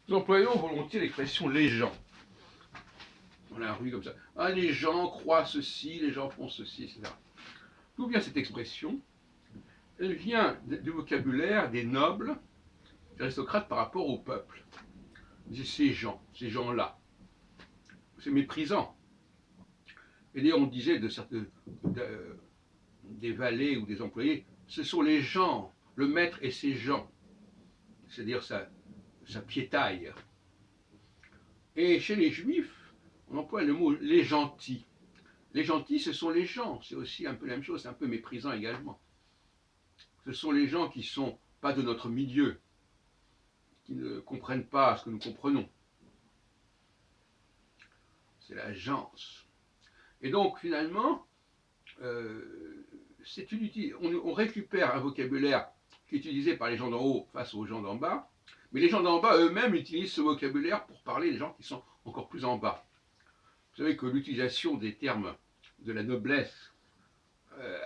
Nous employons volontiers l'expression les gens. Dans la rue comme ça. Ah, les gens croient ceci, les gens font ceci, etc. D'où vient cette expression? Elle vient du vocabulaire des nobles, des aristocrates par rapport au peuple. Ces gens-là. C'est méprisant. Et d'ailleurs, on disait des valets ou des employés, ce sont les gens, le maître et ses gens. C'est-à-dire sa piétaille. Et chez les juifs, on emploie le mot les gentils. Les gentils, ce sont les gens. C'est aussi un peu la même chose, c'est un peu méprisant également. Ce sont les gens qui ne sont pas de notre milieu, qui ne comprennent pas ce que nous comprenons. C'est la gence. Et donc, finalement, on récupère un vocabulaire qui est utilisé par les gens d'en haut face aux gens d'en bas, mais les gens d'en bas eux-mêmes utilisent ce vocabulaire pour parler des gens qui sont encore plus en bas. Vous savez que l'utilisation des termes de la noblesse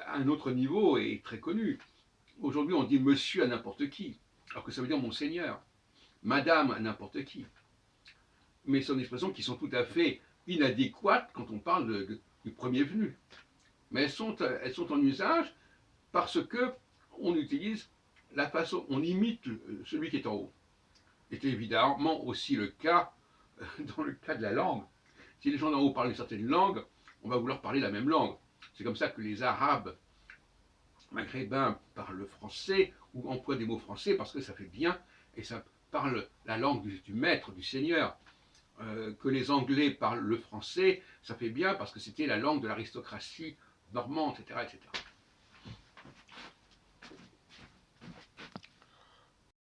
à un autre niveau est très connue. Aujourd'hui, on dit monsieur à n'importe qui, alors que ça veut dire monseigneur, madame à n'importe qui. Mais ce sont des expressions qui sont tout à fait inadéquates quand on parle du premier venu. Mais elles sont en usage parce que on utilise la façon, on imite celui qui est en haut. C'est évidemment aussi le cas dans le cas de la langue. Si les gens d'en haut parlent une certaine langue, on va vouloir parler la même langue. C'est comme ça que les Arabes maghrébins parlent le français ou emploient des mots français parce que ça fait bien et ça parle la langue du maître, du seigneur. Que les Anglais parlent le français, ça fait bien parce que c'était la langue de l'aristocratie normande, etc., etc.